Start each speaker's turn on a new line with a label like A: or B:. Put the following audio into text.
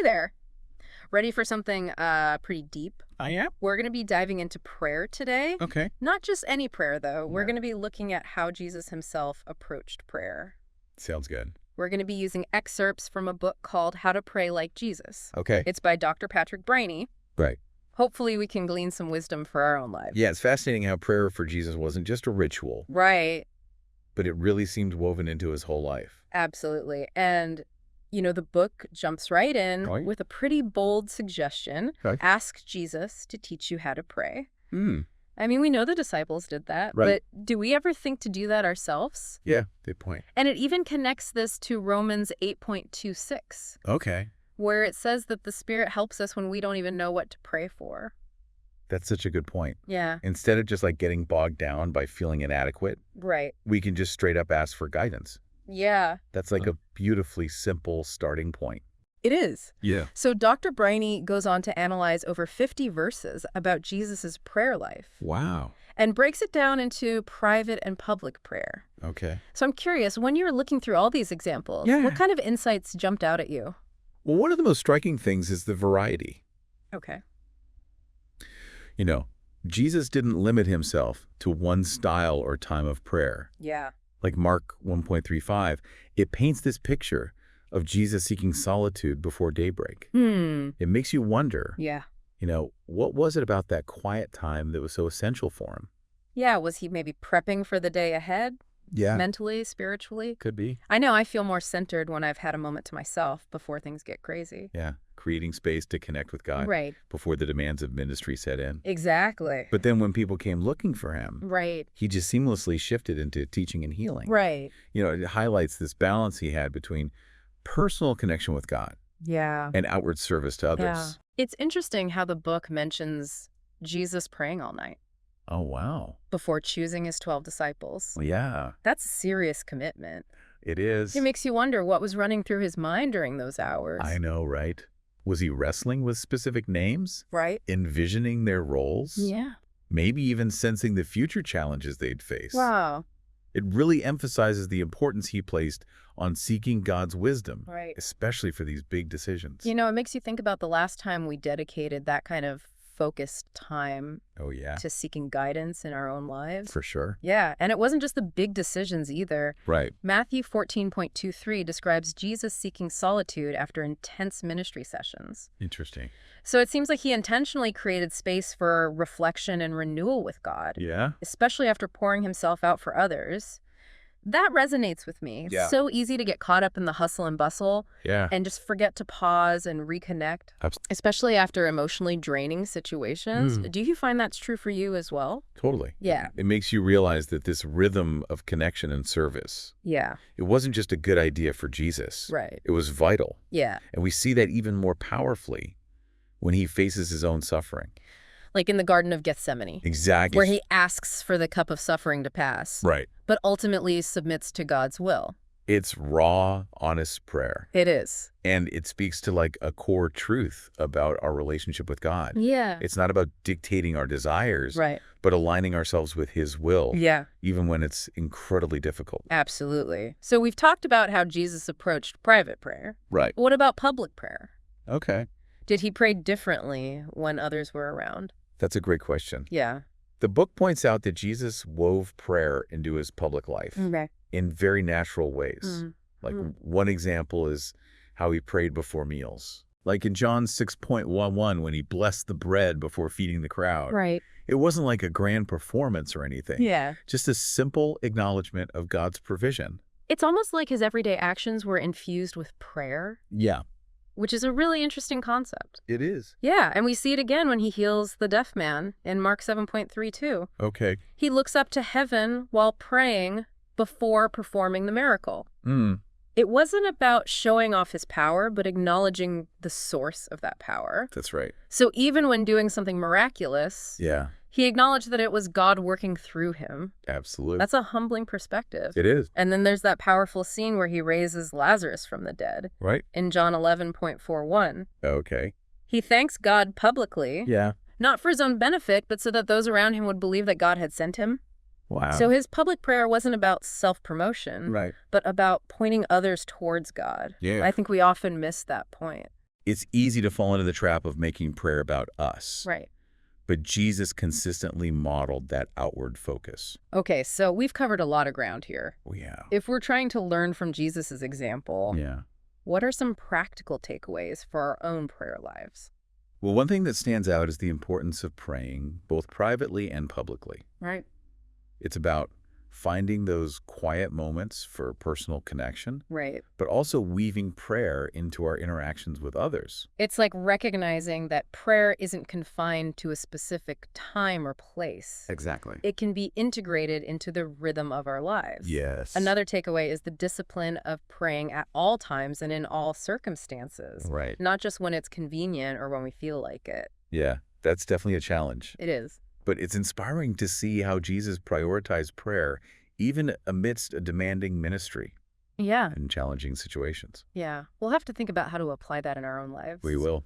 A: Hey there. Ready for something pretty deep?
B: I am?
A: We're going to be diving into prayer today.
B: Okay.
A: Not just any prayer, though. We're
B: No.
A: going to be looking at how Jesus himself approached prayer.
B: Sounds good.
A: We're going to be using excerpts from a book called How to Pray Like Jesus.
B: Okay.
A: It's by Dr. Patrick Briney.
B: Right.
A: Hopefully we can glean some wisdom for our own lives.
B: Yeah, it's fascinating how prayer for Jesus wasn't just a ritual,
A: Right.
B: but it really seemed woven into his whole life.
A: Absolutely. And, the book jumps right in
B: Right.
A: with a pretty bold suggestion.
B: Okay.
A: Ask Jesus to teach you how to pray.
B: Hmm.
A: I mean, we know the disciples did that,
B: Right.
A: but do we ever think to do that ourselves?
B: Yeah, good point.
A: And it even connects this to Romans 8.26,
B: Okay.
A: where it says that the Spirit helps us when we don't even know what to pray for.
B: That's such a good point.
A: Yeah,
B: Instead of just like getting bogged down by feeling inadequate,
A: right.
B: we can just straight up ask for guidance.
A: Yeah,
B: That's like a beautifully simple starting point.
A: it is.
B: Yeah.
A: So Dr. Briney goes on to analyze over 50 verses about Jesus's prayer life
B: Wow.
A: and breaks it down into private and public prayer.
B: Okay.
A: So I'm curious, when you were looking through all these examples,
B: Yeah.
A: what kind of insights jumped out at you?
B: Well, one of the most striking things is the variety.
A: Okay.
B: Jesus didn't limit himself to one style or time of prayer.
A: Yeah.
B: Like Mark 1.35, it paints this picture of Jesus seeking solitude before daybreak. It makes you wonder,
A: Yeah.
B: What was it about that quiet time that was so essential for him?
A: Yeah, was he maybe prepping for the day ahead?
B: Yeah,
A: Mentally, spiritually?
B: could be.
A: I know I feel more centered when I've had a moment to myself before things get crazy.
B: Yeah, creating space to connect with God
A: Right.
B: before the demands of ministry set in.
A: Exactly.
B: But then when people came looking for him,
A: Right.
B: he just seamlessly shifted into teaching and healing.
A: Right.
B: It highlights this balance he had between personal connection with God
A: Yeah.
B: and outward service to others.
A: Yeah. It's interesting how the book mentions Jesus praying all night
B: Oh, wow.
A: before choosing his 12 disciples.
B: Well, yeah,
A: That's a serious commitment.
B: it is.
A: It makes you wonder what was running through his mind during those hours.
B: I know, right? Was he wrestling with specific names?
A: Right?
B: Envisioning their roles?
A: Yeah.
B: Maybe even sensing the future challenges they'd face?
A: Wow.
B: It really emphasizes the importance he placed on seeking God's wisdom,
A: Right.
B: especially for these big decisions.
A: It makes you think about the last time we dedicated that kind of focused time
B: Oh, yeah,
A: to seeking guidance in our own lives.
B: for sure.
A: Yeah, and it wasn't just the big decisions either.
B: Right.
A: Matthew 14.23 describes Jesus seeking solitude after intense ministry sessions.
B: Interesting.
A: So it seems like he intentionally created space for reflection and renewal with God,
B: Yeah?
A: especially after pouring himself out for others. That resonates with me. It's
B: Yeah.
A: so easy to get caught up in the hustle and bustle
B: Yeah.
A: and just forget to pause and reconnect, especially after emotionally draining situations. Do you find that's true for you as well?
B: Totally.
A: Yeah.
B: It makes you realize that this rhythm of connection and service,
A: Yeah.
B: it wasn't just a good idea for Jesus.
A: Right.
B: It was vital.
A: Yeah.
B: And we see that even more powerfully when he faces his own suffering.
A: Like in the Garden of Gethsemane,
B: Exactly.
A: where he asks for the cup of suffering to pass,
B: Right.
A: but ultimately submits to God's will.
B: It's raw, honest prayer.
A: It is.
B: And it speaks to like a core truth about our relationship with God.
A: Yeah.
B: It's not about dictating our desires,
A: Right.
B: but aligning ourselves with his will,
A: Yeah.
B: even when it's incredibly difficult.
A: Absolutely. So we've talked about how Jesus approached private prayer.
B: Right.
A: What about public prayer?
B: Okay.
A: Did he pray differently when others were around?
B: That's a great question.
A: Yeah.
B: The book points out that Jesus wove prayer into his public life
A: Okay.
B: in very natural ways. Like one example is how he prayed before meals. Like in John 6.11, when he blessed the bread before feeding the crowd.
A: Right.
B: It wasn't like a grand performance or anything.
A: Yeah.
B: Just a simple acknowledgement of God's provision.
A: It's almost like his everyday actions were infused with prayer,
B: Yeah,
A: which is a really interesting concept.
B: it is.
A: Yeah, and we see it again when he heals the deaf man in Mark 7.32.
B: Okay.
A: He looks up to heaven while praying before performing the miracle. It wasn't about showing off his power, but acknowledging the source of that power.
B: That's right.
A: So even when doing something miraculous,
B: Yeah,
A: he acknowledged that it was God working through him.
B: absolutely.
A: That's a humbling perspective.
B: It is.
A: And then there's that powerful scene where he raises Lazarus from the dead
B: Right?
A: in John 11.41.
B: Okay.
A: He thanks God publicly,
B: Yeah.
A: not for his own benefit, but so that those around him would believe that God had sent him.
B: Wow.
A: So his public prayer wasn't about self-promotion,
B: Right.
A: but about pointing others towards God.
B: Yeah.
A: I think we often miss that point.
B: It's easy to fall into the trap of making prayer about us.
A: Right.
B: But Jesus consistently modeled that outward focus.
A: Okay, so we've covered a lot of ground here.
B: Oh, yeah.
A: If we're trying to learn from Jesus's example,
B: Yeah.
A: what are some practical takeaways for our own prayer lives?
B: Well, one thing that stands out is the importance of praying, both privately and publicly.
A: Right.
B: It's about finding those quiet moments for personal connection,
A: Right.
B: but also weaving prayer into our interactions with others.
A: It's like recognizing that prayer isn't confined to a specific time or place.
B: Exactly.
A: It can be integrated into the rhythm of our lives.
B: Yes.
A: Another takeaway is the discipline of praying at all times and in all circumstances.
B: Right.
A: Not just when it's convenient or when we feel like it.
B: Yeah, that's definitely a challenge.
A: It is.
B: But it's inspiring to see how Jesus prioritized prayer even amidst a demanding ministry
A: Yeah.
B: and challenging situations.
A: Yeah. We'll have to think about how to apply that in our own lives.
B: We will.